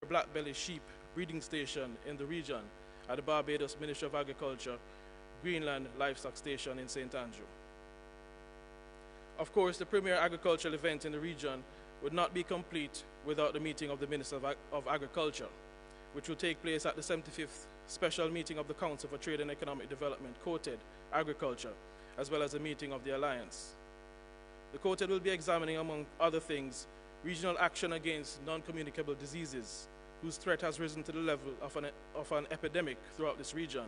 black-belly sheep breeding station in the region at the Barbados Ministry of Agriculture Greenland Livestock Station in St. Andrew. Of course, the premier agricultural event in the region would not be complete without the meeting of the Minister of Agriculture, which will take place at the 75th Special Meeting of the Council for Trade and Economic Development, COTED, Agriculture, as well as a meeting of the Alliance. The COTED will be examining, among other things, regional action against non-communicable diseases, whose threat has risen to the level of an epidemic throughout this region,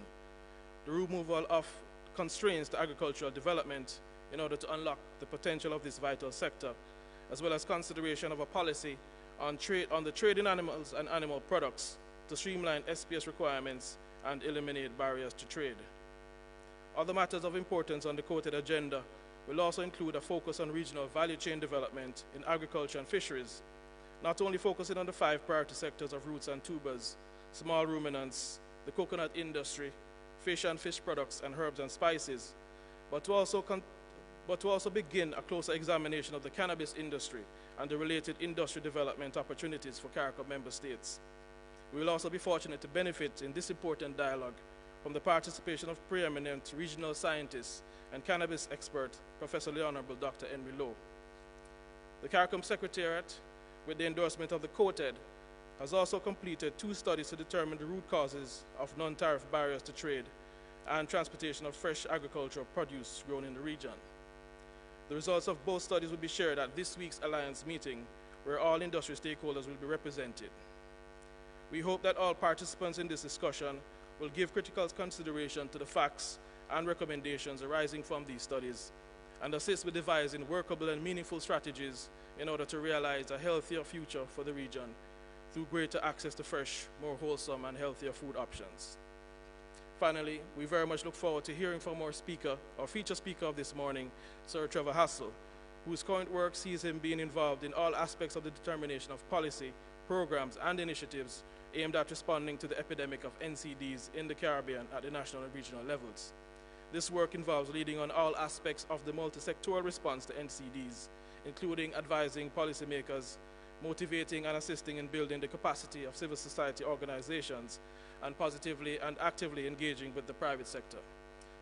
the removal of constraints to agricultural development in order to unlock the potential of this vital sector, as well as consideration of a policy on the trade in animals and animal products to streamline SPS requirements and eliminate barriers to trade. Other matters of importance on the quoted agenda will also include a focus on regional value chain development in agriculture and fisheries, not only focusing on the 5 priority sectors of roots and tubers, small ruminants, the coconut industry, fish and fish products, and herbs and spices, but to also begin a closer examination of the cannabis industry and the related industry development opportunities for CARICOM member states. We will also be fortunate to benefit in this important dialogue from the participation of preeminent regional scientists and cannabis expert, Professor the Honorable Dr. Henry Lowe. The CARICOM Secretariat, with the endorsement of the COTED, has also completed 2 studies to determine the root causes of non-tariff barriers to trade and transportation of fresh agricultural produce grown in the region. The results of both studies will be shared at this week's Alliance meeting, where all industry stakeholders will be represented. We hope that all participants in this discussion will give critical consideration to the facts and recommendations arising from these studies and assist with devising workable and meaningful strategies in order to realize a healthier future for the region through greater access to fresh, more wholesome and healthier food options. Finally, we very much look forward to hearing from our feature speaker of this morning, Sir Trevor Hassell, whose current work sees him being involved in all aspects of the determination of policy, programs, and initiatives aimed at responding to the epidemic of NCDs in the Caribbean at the national and regional levels. This work involves leading on all aspects of the multi-sectoral response to NCDs, including advising policymakers, motivating and assisting in building the capacity of civil society organizations, and positively and actively engaging with the private sector.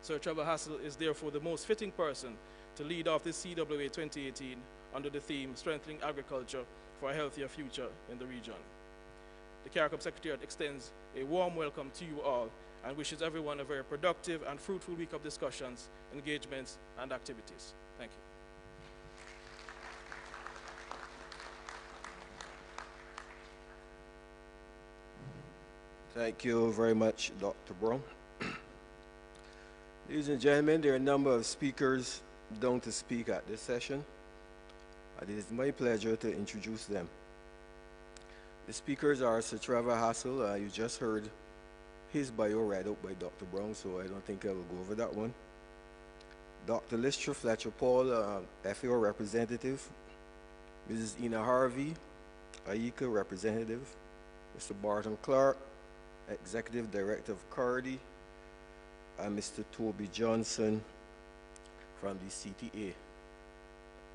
Sir Trevor Hassell is therefore the most fitting person to lead off this CWA 2018 under the theme Strengthening Agriculture for a Healthier Future in the Region. The CARICOM Secretariat extends a warm welcome to you all and wishes everyone a very productive and fruitful week of discussions, engagements, and activities. Thank you. Thank you very much, Dr. Brown. Ladies and gentlemen, there are a number of speakers down to speak at this session. It is my pleasure to introduce them. The speakers are Sir Trevor Hassell. You just heard his bio read out by Dr. Brown, so I don't think I will go over that one. Dr. Lystra Fletcher Paul, FAO representative. Mrs. Ina Harvey, AICA representative. Mr. Barton Clark, Executive Director of CARDI, and Mr. Toby Johnson from the CTA.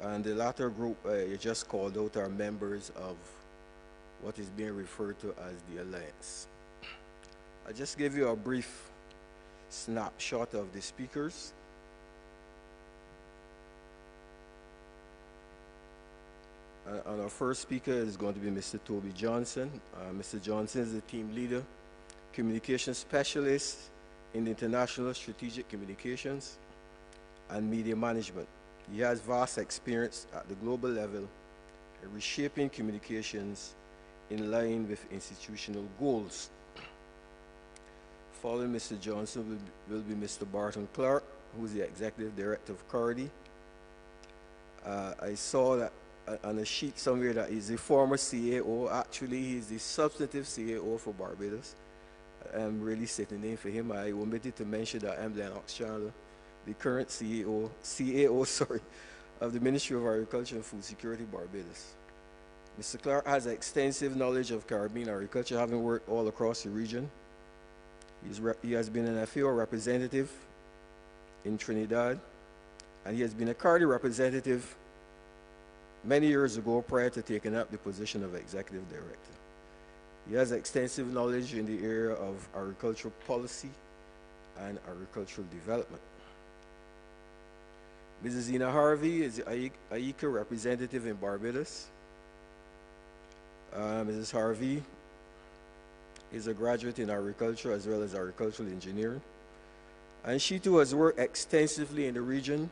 And the latter group you just called out are members of what is being referred to as the Alliance. I'll just give you a brief snapshot of the speakers. And our first speaker is going to be Mr. Toby Johnson. Mr. Johnson is the team leader, communication specialist in international strategic communications and media management. He has vast experience at the global level in reshaping communications in line with institutional goals. Following Mr. Johnson will be Mr. Barton Clark, who is the Executive Director of CARDI. I saw that on a sheet somewhere that he's the former CAO. Actually, he's the substantive CAO for Barbados. I'm really setting the name for him. I omitted to mention that I'm Lennox Chandler, the current CAO of the Ministry of Agriculture and Food Security, Barbados. Mr. Clark has extensive knowledge of Caribbean agriculture, having worked all across the region. He has been an FAO representative in Trinidad, and he has been a CARDI representative many years ago prior to taking up the position of Executive Director. He has extensive knowledge in the area of agricultural policy and agricultural development. Mrs. Zena Harvey is the AICA representative in Barbados. Mrs. Harvey is a graduate in agriculture as well as agricultural engineering. And she too has worked extensively in the region,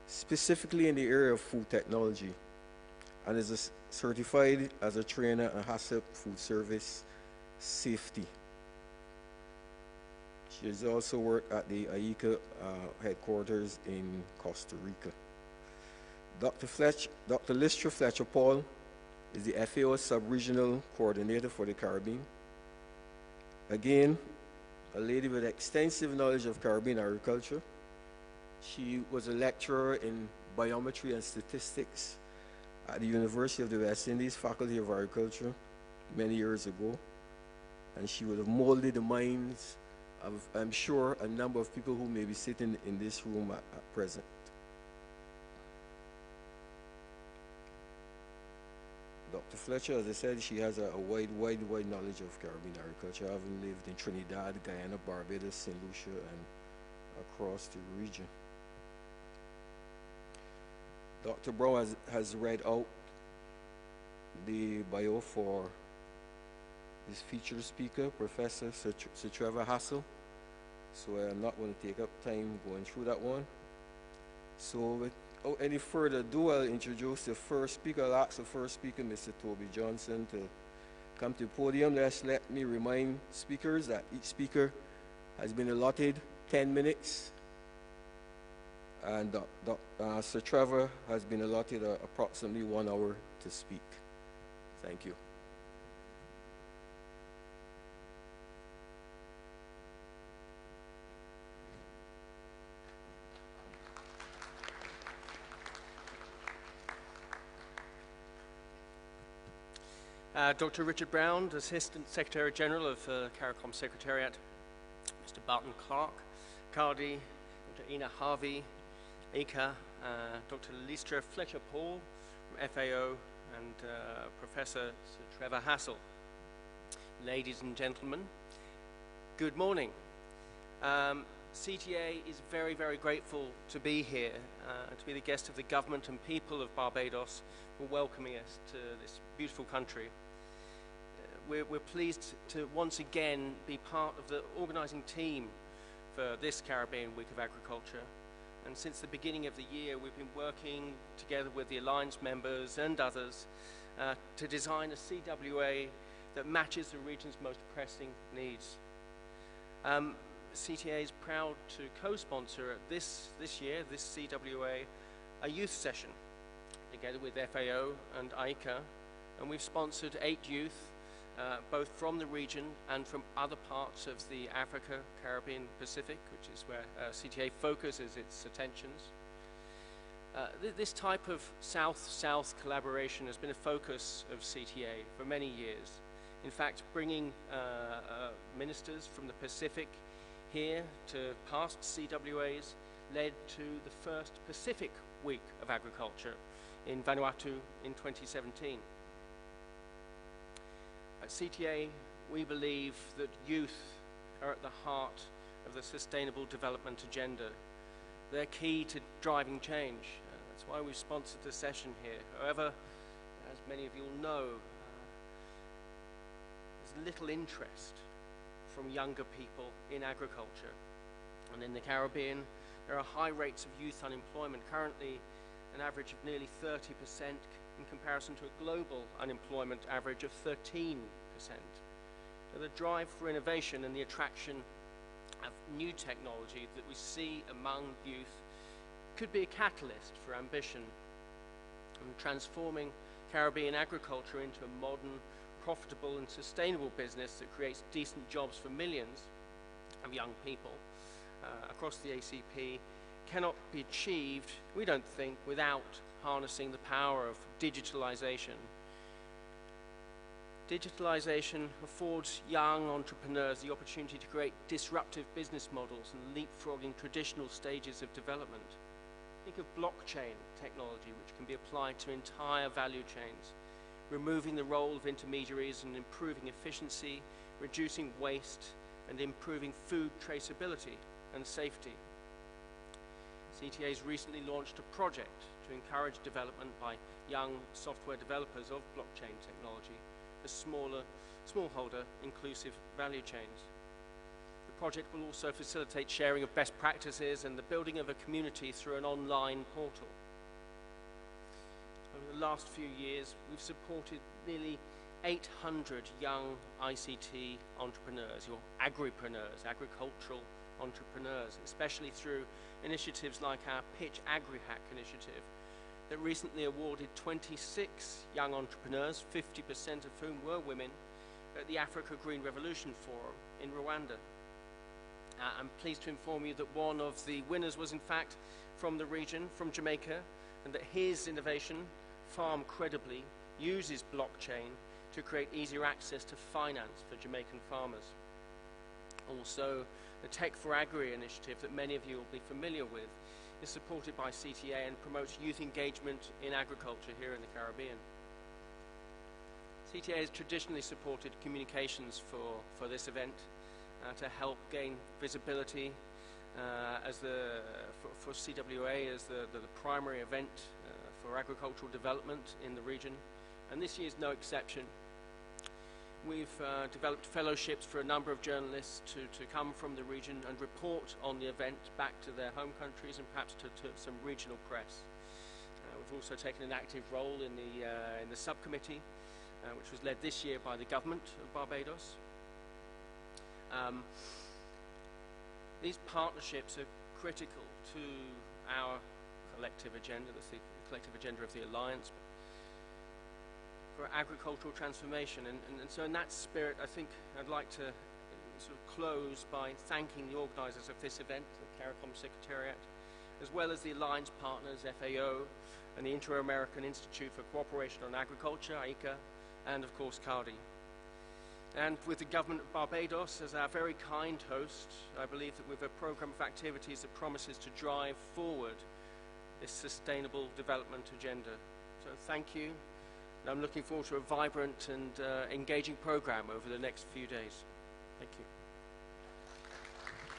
specifically in the area of food technology, and is certified as a trainer in HACCP food service safety. She has also worked at the AICA headquarters in Costa Rica. Dr. Lystra Fletcher Paul is the FAO Sub-Regional Coordinator for the Caribbean. Again, a lady with extensive knowledge of Caribbean agriculture. She was a lecturer in biometry and statistics at the University of the West Indies Faculty of Agriculture many years ago. And she would have molded the minds of, I'm sure, a number of people who may be sitting in this room at present. Dr. Fletcher, as I said, she has a wide knowledge of Caribbean agriculture, having lived in Trinidad, Guyana, Barbados, St. Lucia, and across the region. Dr. Brown has read out the bio for this featured speaker, Professor Sir Trevor Hassel. So I'm not going to take up time going through that one. So without any further ado, I'll introduce the first speaker. I'll ask the first speaker, Mr. Toby Johnson, to come to the podium. Let me remind speakers that each speaker has been allotted 10 minutes. And Sir Trevor has been allotted approximately 1 hour to speak. Thank you. Dr. Richard Brown, Assistant Secretary General of CARICOM Secretariat, Mr. Barton Clark, Cardi, Dr. Ina Harvey, AICA, Dr. Lystra Fletcher Paul from FAO, and Professor Sir Trevor Hassel. Ladies and gentlemen, good morning. CTA is very, very grateful to be here, to be the guest of the government and people of Barbados for welcoming us to this beautiful country. We're pleased to once again be part of the organizing team for this Caribbean Week of Agriculture. And since the beginning of the year, we've been working together with the Alliance members and others to design a CWA that matches the region's most pressing needs. CTA is proud to co-sponsor this year, this CWA, a youth session together with FAO and AICA, and we've sponsored 8 youth, both from the region and from other parts of the Africa, Caribbean, Pacific, which is where CTA focuses its attentions. This type of South-South collaboration has been a focus of CTA for many years. In fact, bringing ministers from the Pacific here to past CWAs led to the first Pacific Week of Agriculture in Vanuatu in 2017. At CTA, we believe that youth are at the heart of the Sustainable Development Agenda. They're key to driving change. That's why we've sponsored this session here. However, as many of you will know, there's little interest from younger people in agriculture. And in the Caribbean, there are high rates of youth unemployment, currently an average of nearly 30% in comparison to a global unemployment average of 13%. So the drive for innovation and the attraction of new technology that we see among youth could be a catalyst for ambition and transforming Caribbean agriculture into a modern, profitable and sustainable business that creates decent jobs for millions of young people across the ACP cannot be achieved, we don't think, without harnessing the power of digitalization. Digitalization affords young entrepreneurs the opportunity to create disruptive business models and leapfrogging traditional stages of development. Think of blockchain technology, which can be applied to entire value chains, removing the role of intermediaries and improving efficiency, reducing waste, and improving food traceability and safety. CTA has recently launched a project to encourage development by young software developers of blockchain technology for smallholder inclusive value chains. The project will also facilitate sharing of best practices and the building of a community through an online portal. Over the last few years, we've supported nearly 800 young ICT entrepreneurs, or agripreneurs, agricultural entrepreneurs, especially through initiatives like our Pitch AgriHack initiative that recently awarded 26 young entrepreneurs, 50% of whom were women, at the Africa Green Revolution Forum in Rwanda. I'm pleased to inform you that one of the winners was in fact from the region, from Jamaica, and that his innovation, Farm Credibly, uses blockchain to create easier access to finance for Jamaican farmers. Also, the Tech for Agri initiative that many of you will be familiar with is supported by CTA and promotes youth engagement in agriculture here in the Caribbean. CTA has traditionally supported communications for this event to help gain visibility for CWA as the primary event for agricultural development in the region, and this year is no exception. We've developed fellowships for a number of journalists to come from the region and report on the event back to their home countries and perhaps to some regional press. We've also taken an active role in the subcommittee, which was led this year by the government of Barbados. These partnerships are critical to our collective agenda, the collective agenda of the Alliance, for agricultural transformation. And so in that spirit, I think I'd like to sort of close by thanking the organisers of this event, the CARICOM Secretariat, as well as the Alliance partners, FAO, and the Inter-American Institute for Cooperation on Agriculture, AICA, and of course CARDI. And with the government of Barbados as our very kind host, I believe that with a programme of activities that promises to drive forward this sustainable development agenda. So thank you. And I'm looking forward to a vibrant and engaging programme over the next few days. Thank you.